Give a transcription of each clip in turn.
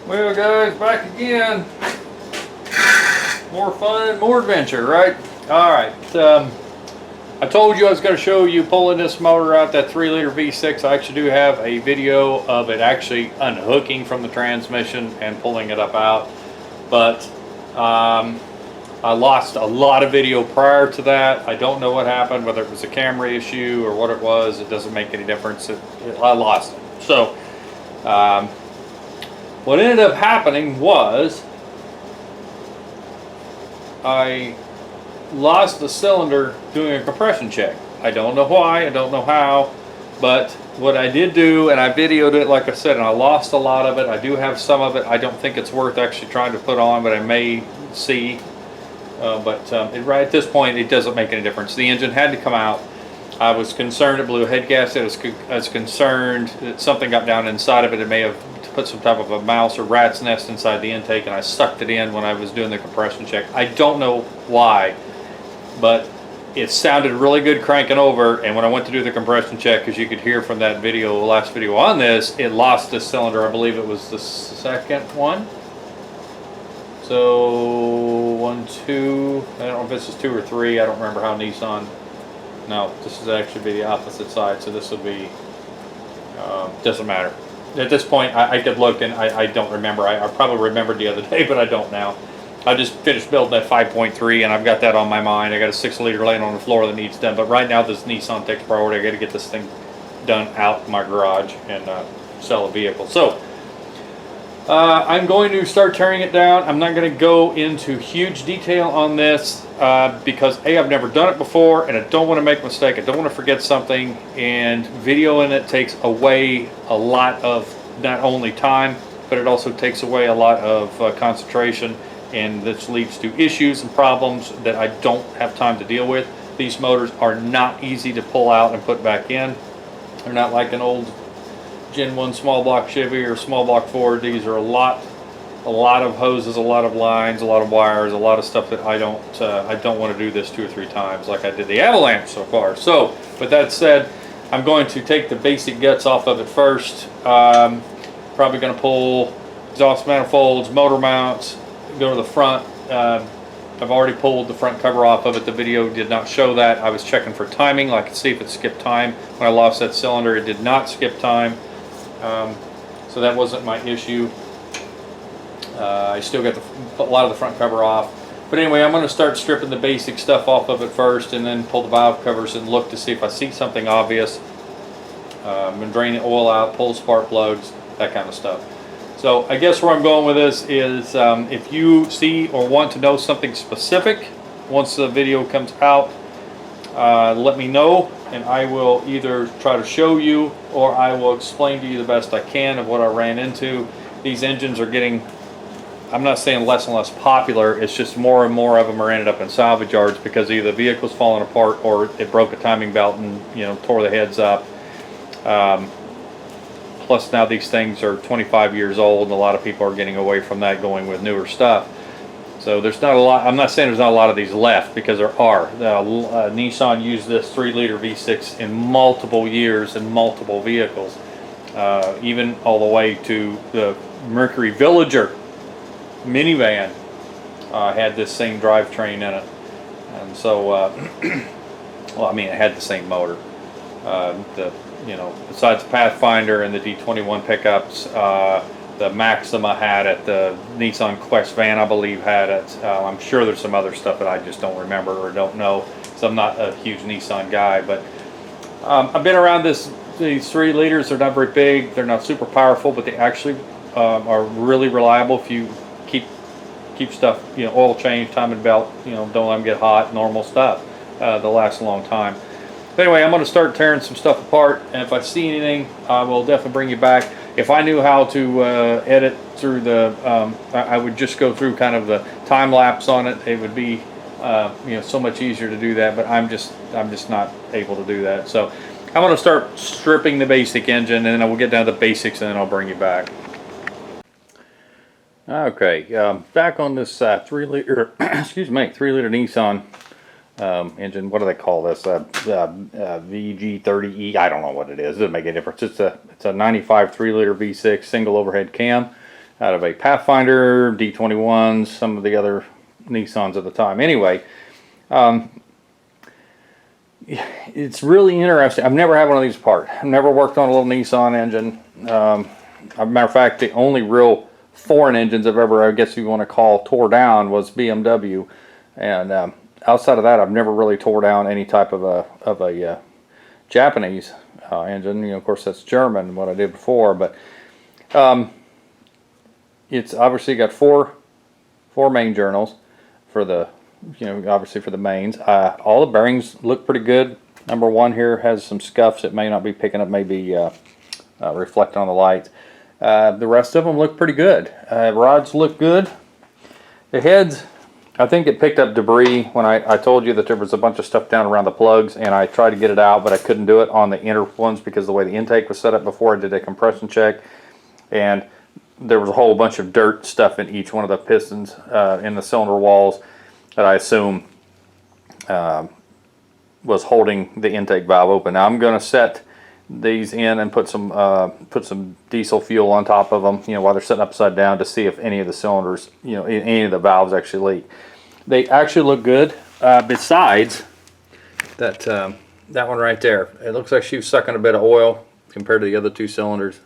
Well guys, back again. More fun, more adventure, right? Alright, I told you I was going to show you pulling this motor out, that 3-liter V6. I actually do have a video of it actually unhooking from the transmission and pulling it up out. But I lost a lot of video prior to that. I don't know what happened, whether it was a camera issue or what it was. It doesn't make any difference. I lost it. So what ended up happening was I lost the cylinder doing a compression check. I don't know why, I don't know how, but what I did do, and I videoed it like I said, and I lost a lot of it. I do have some of it. I don't think it's worth actually trying to put on, but I may see. Right at this point, it doesn't make any difference. The engine had to come out. I was concerned it blew a head gasket. I was concerned that something got down inside of it. It may have put some type of a mouse or rat's nest inside the intake, and I sucked it in when I was doing the compression check. I don't know why, but it sounded really good cranking over, and when I went to do the compression check, as you could hear from that video, the last video on this, it lost the cylinder. I believe it was the second one. So 1, 2, I don't know if this is 2 or 3. I don't remember how Nissan. No, this is actually be the opposite side, so this would be, doesn't matter. At this point, I could look, and I don't remember. I probably remembered the other day, but I don't now. I just finished building that 5.3, and I've got that on my mind. I got a 6-liter laying on the floor that needs done, but right now this Nissan takes priority. I got to get this thing done out in my garage and sell a vehicle. So I'm going to start tearing it down. I'm not going to go into huge detail on this because A, I've never done it before, and I don't want to make a mistake. I don't want to forget something, and videoing it takes away a lot of not only time, but it also takes away a lot of concentration, and this leads to issues and problems that I don't have time to deal with. These motors are not easy to pull out and put back in. They're not like an old Gen 1 small block Chevy or small block Ford. These are a lot of hoses, a lot of lines, a lot of wires, a lot of stuff that I don't want to do this 2 or 3 times like I did the Avalanche so far. So with that said, I'm going to take the basic guts off of it first. Probably going to pull exhaust manifolds, motor mounts, go to the front. I've already pulled the front cover off of it. The video did not show that. I was checking for timing. I could see if it skipped time. When I lost that cylinder, it did not skip time. So that wasn't my issue. I still got a lot of the front cover off. But anyway, I'm going to start stripping the basic stuff off of it first, and then pull the valve covers and look to see if I see something obvious. I'm going to drain the oil out, pull spark plugs, that kind of stuff. So I guess where I'm going with this is if you see or want to know something specific, once the video comes out, let me know, and I will either try to show you or I will explain to you the best I can of what I ran into. These engines are getting, I'm not saying less and less popular, it's just more and more of them are ended up in salvage yards because either the vehicle's falling apart or it broke a timing belt and tore the heads up. Plus now these things are 25 years old, and a lot of people are getting away from that, going with newer stuff. So there's not a lot. I'm not saying there's not a lot of these left, because there are. Nissan used this 3-liter V6 in multiple years in multiple vehicles, even all the way to the Mercury Villager minivan had this same drivetrain in it, and so well, I mean, it had the same motor. Besides the Pathfinder and the D21 pickups, the Maxima had it, the Nissan Quest van, I believe, had it. I'm sure there's some other stuff that I just don't remember or don't know, so I'm not a huge Nissan guy. But I've been around these 3-liters. They're not very big, they're not super powerful, but they actually are really reliable if you keep stuff, oil change, timing belt, don't let them get hot, normal stuff. They'll last a long time. But anyway, I'm going to start tearing some stuff apart, and if I see anything, I will definitely bring you back. If I knew how to edit through the, I would just go through kind of the time lapse on it. It would be, so much easier to do that. But I'm just not able to do that. So I'm going to start stripping the basic engine, and then I will get down to the basics, and then I'll bring you back. Okay, back on this 3-liter, excuse me, 3-liter Nissan engine. What do they call this? VG30E. I don't know what it is. It doesn't make any difference. It's a 95 3-liter V6 single overhead cam. out of a Pathfinder, D21s, some of the other Nissans at the time. Anyway, it's really interesting. I've never had one of these apart. I've never worked on a little Nissan engine. As a matter of fact, the only real foreign engines I've ever, I guess you want to call, tore down was BMW. And outside of that, I've never really tore down any type of a Japanese engine. You know, of course, that's German, what I did before. But it's obviously got four main journals for the, you know, obviously for the mains. All the bearings look pretty good. Number one here has some scuffs it may not be picking up, maybe reflecting on the light. The rest of them look pretty good. Rods look good. The heads, I think it picked up debris when I told you that there was a bunch of stuff down around the plugs, and I tried to get it out, but I couldn't do it on the inner ones because of the way the intake was set up before I did a compression check. And there was a whole bunch of dirt stuff in each one of the pistons in the cylinder walls that I assume was holding the intake valve open. Now I'm going to set these in and put some diesel fuel on top of them, you know, while they're sitting upside down to see if any of the cylinders, you know, any of the valves actually leak. They actually look good. Besides that that one right there, it looks like she was sucking a bit of oil compared to the other two cylinders.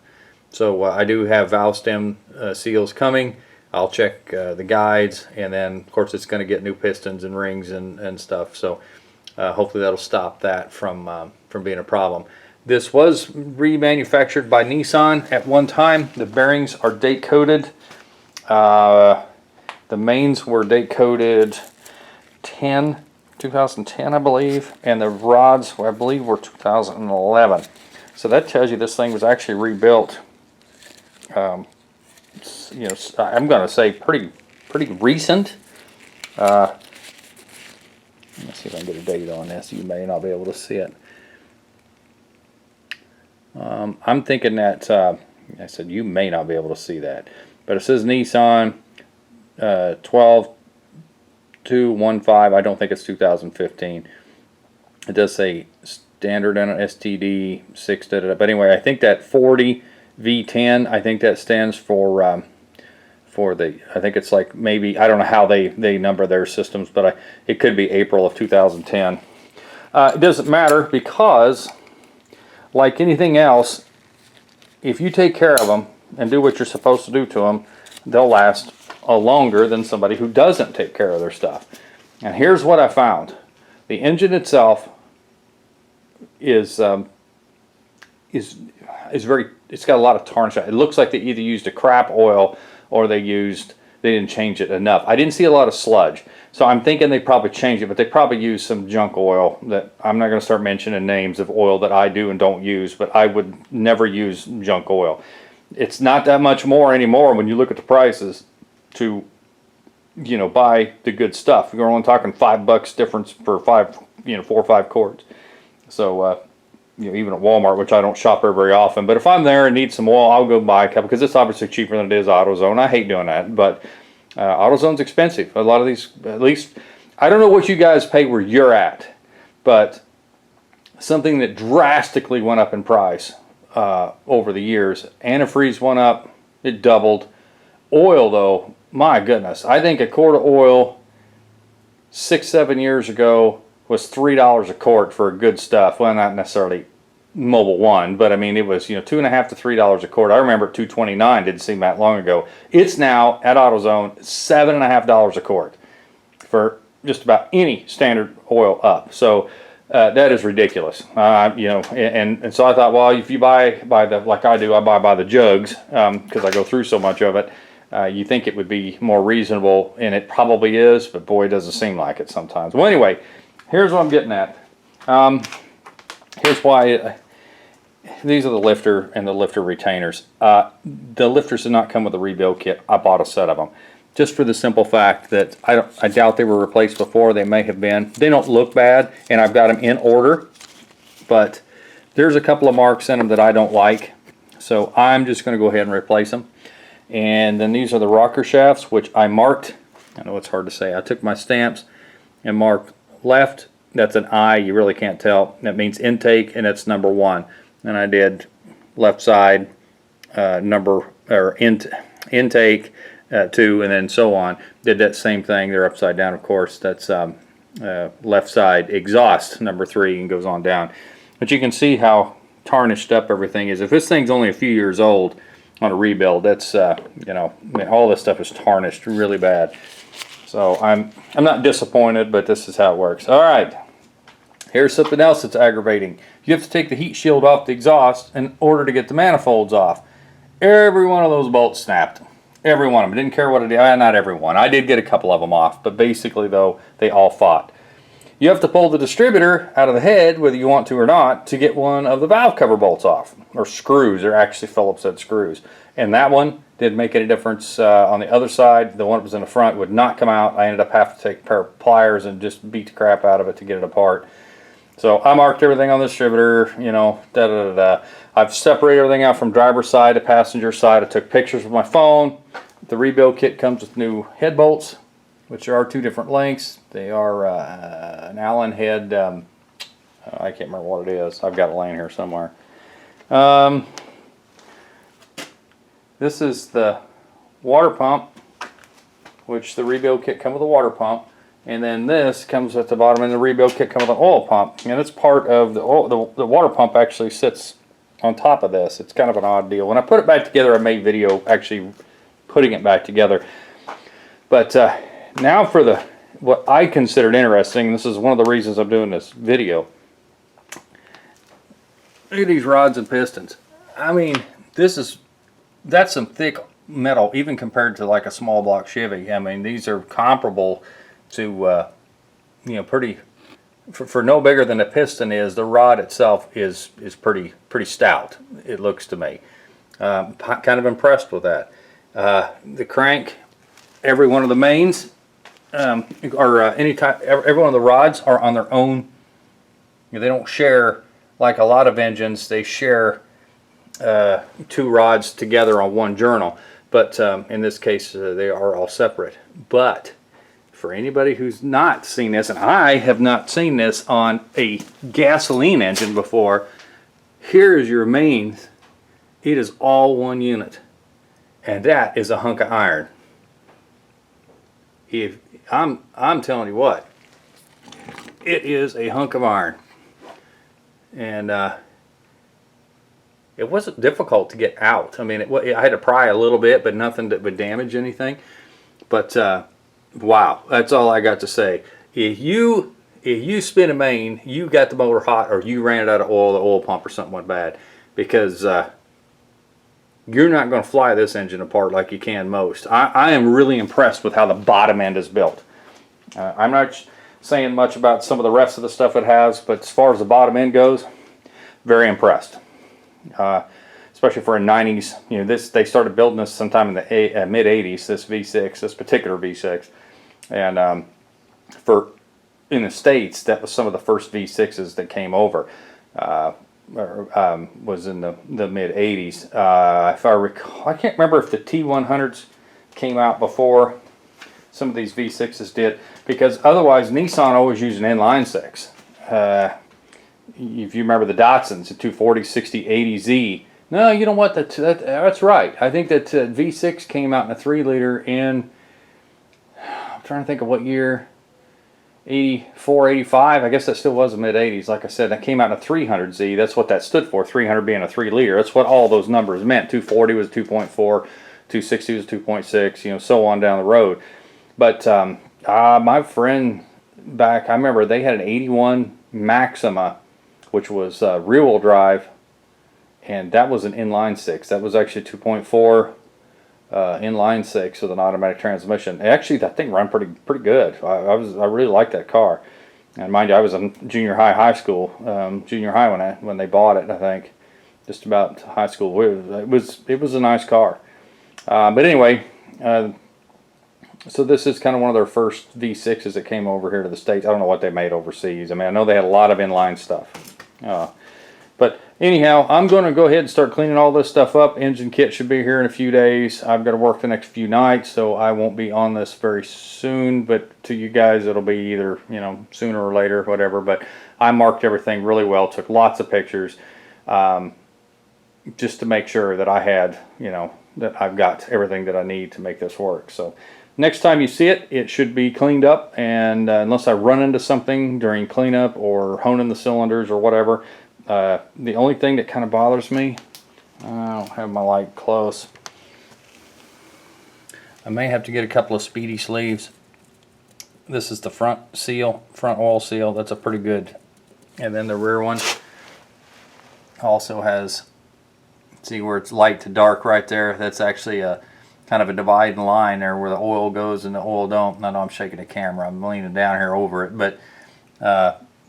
So I do have valve stem seals coming. I'll check the guides, and then of course it's going to get new pistons and rings and stuff. So hopefully that'll stop that from being a problem. This was remanufactured by Nissan at one time. The bearings are date coded. The mains were date coded 2010, I believe, and the rods, I believe, were 2011. So that tells you this thing was actually rebuilt. You know, I'm going to say pretty recent. Let's see if I can get a date on this. You may not be able to see it. I'm thinking that I said you may not be able to see that, but it says Nissan 12-215. I don't think it's 2015. It does say standard on an STD 6. But anyway, I think that 40 V10. I think that stands for the. I think it's like maybe, I don't know how they number their systems, but it could be April of 2010. It doesn't matter because, like anything else, if you take care of them and do what you're supposed to do to them, they'll last longer than somebody who doesn't take care of their stuff. And here's what I found. The engine itself is very, it's got a lot of tarnish. It looks like they either used a crap oil or they didn't change it enough. I didn't see a lot of sludge. So I'm thinking they probably changed it, but they probably used some junk oil that I'm not going to start mentioning names of oil that I do and don't use, but I would never use junk oil. It's not that much more anymore when you look at the prices to, you know, buy the good stuff. You're only talking $5 difference for 4 or 5 quarts. So, you know, even at Walmart, which I don't shop there very often, but if I'm there and need some oil, I'll go buy a couple because it's obviously cheaper than it is AutoZone. I hate doing that, but AutoZone's expensive. A lot of these, at least, I don't know what you guys pay where you're at, but something that drastically went up in price over the years. Antifreeze went up, it doubled. Oil, though, my goodness, I think a quart of oil 6-7 years ago was $3 a quart for good stuff. Well, not necessarily Mobil 1, but I mean it was, you know, $2.50 to $3 a quart. I remember at $2.29, didn't seem that long ago. It's now at AutoZone $7.50 a quart for just about any standard oil up. So that is ridiculous. You know, and so I thought, well, if you buy by the, like I do, I buy by the jugs because I go through so much of it. You think it would be more reasonable, and it probably is, but boy, it doesn't seem like it sometimes. Well, anyway, here's what I'm getting at. Here's why these are the lifter and the lifter retainers. The lifters did not come with a rebuild kit. I bought a set of them, just for the simple fact that I doubt they were replaced before. They may have been. They don't look bad, and I've got them in order, but there's a couple of marks in them that I don't like, so I'm just going to go ahead and replace them. And then these are the rocker shafts, which I marked. I know it's hard to say. I took my stamps and marked left. That's an I. You really can't tell. That means intake, and it's number 1. And I did left side intake 2, and then so on. Did that same thing. They're upside down, of course. That's left side exhaust number 3, and goes on down. But you can see how tarnished up everything is. If this thing's only a few years old on a rebuild, that's you know, I mean, all this stuff is tarnished really bad. So I'm not disappointed, but this is how it works. All right, here's something else that's aggravating. You have to take the heat shield off the exhaust in order to get the manifolds off. Every one of those bolts snapped. Every one of them. Didn't care what it did. Not every one. I did get a couple of them off, but basically though, they all fought. You have to pull the distributor out of the head, whether you want to or not, to get one of the valve cover bolts off, or screws. They're actually Phillips head screws. And that one didn't make any difference. On the other side, the one that was in the front would not come out. I ended up having to take a pair of pliers and just beat the crap out of it to get it apart. So I marked everything on the distributor, you know, I've separated everything out from driver's side to passenger side. I took pictures with my phone. The rebuild kit comes with new head bolts, which are 2 different lengths. They are an Allen head, I can't remember what it is. I've got it laying here somewhere. This is the water pump, which the rebuild kit comes with a water pump. And then this comes at the bottom, and the rebuild kit comes with an oil pump. And it's part of the oil. The water pump actually sits on top of this. It's kind of an odd deal. When I put it back together, I made video actually putting it back together. But now for what I considered interesting, this is one of the reasons I'm doing this video. Look at these rods and pistons. I mean, that's some thick metal, even compared to like a small block Chevy. I mean, these are comparable to you know, pretty for no bigger than a piston is. The rod itself is pretty stout, it looks to me. Kind of impressed with that. The crank, every one of the mains or every one of the rods are on their own. You know, they don't share like a lot of engines. They share 2 rods together on one journal, but in this case they are all separate. But for anybody who's not seen this, and I have not seen this on a gasoline engine before, here is your mains. It is all one unit, and that is a hunk of iron. If I'm telling you what, it is a hunk of iron, and it wasn't difficult to get out. I mean, I had to pry a little bit, but nothing that would damage anything. But wow, that's all I got to say. If you spin a main, you got the motor hot, or you ran it out of oil, the oil pump or something went bad, because you're not going to fly this engine apart like you can most. I am really impressed with how the bottom end is built. I'm not saying much about some of the rest of the stuff it has, but as far as the bottom end goes, very impressed. Especially for a 90s, you know, they started building this sometime in the mid 80s. This V6, this particular V6, and in the States, that was some of the first V6s that came over. Was in the mid 80s. If I recall, I can't remember if the T100s came out before some of these V6s did, because otherwise Nissan always used an inline 6. If you remember the Datsuns, the 240, 60, 80Z. No, you know what? That's right. I think that V6 came out in a 3-liter in, I'm trying to think of what year, 84, 85. I guess that still was the mid-80s. Like I said, that came out in a 300Z. That's what that stood for, 300 being a 3-liter. That's what all those numbers meant. 240 was 2.4, 260 was 2.6, you know, so on down the road. But my friend back, I remember they had an 81 Maxima, which was rear-wheel drive, and that was an inline 6. That was actually 2.4 inline 6 with an automatic transmission. Actually, that thing ran pretty good. I really liked that car. And mind you, I was in junior high school, when they bought it. I think just about high school. It was a nice car. But anyway, so this is kind of one of their first V6s that came over here to the States. I don't know what they made overseas. I mean, I know they had a lot of inline stuff. But anyhow, I'm going to go ahead and start cleaning all this stuff up. Engine kit should be here in a few days. I've got to work the next few nights, so I won't be on this very soon. But to you guys, it'll be either, you know, sooner or later, whatever. But I marked everything really well, took lots of pictures, just to make sure that I had, you know, that I've got everything that I need to make this work. So next time you see it, it should be cleaned up, and unless I run into something during cleanup or honing the cylinders or whatever, the only thing that kind of bothers me, I don't have my light close. I may have to get a couple of speedy sleeves. This is the front seal, front oil seal. That's a pretty good. And then the rear one also has, see where it's light to dark right there? That's actually a kind of a dividing line there where the oil goes and the oil don't. I know I'm shaking the camera. I'm leaning down here over it, but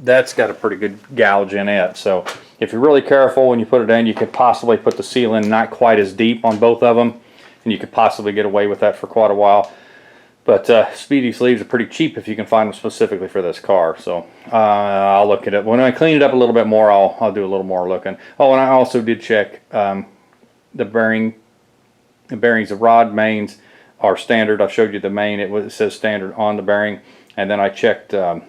that's got a pretty good gouge in it. So if you're really careful when you put it in, you could possibly put the seal in not quite as deep on both of them, and you could possibly get away with that for quite a while. But speedy sleeves are pretty cheap if you can find them specifically for this car. So I'll look at it. When I clean it up a little bit more, I'll do a little more looking. Oh, and I also did check the bearings. The rod mains are standard. I showed you the main. It says standard on the bearing. And then I checked the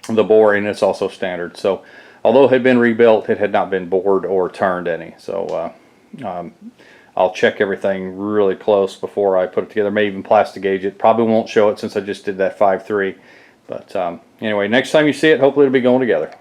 bore, and it's also standard. So although it had been rebuilt, it had not been bored or turned any. So I'll check everything really close before I put it together. May even plastic gauge it. Probably won't show it since I just did that 5.3. But anyway, next time you see it, hopefully it'll be going together.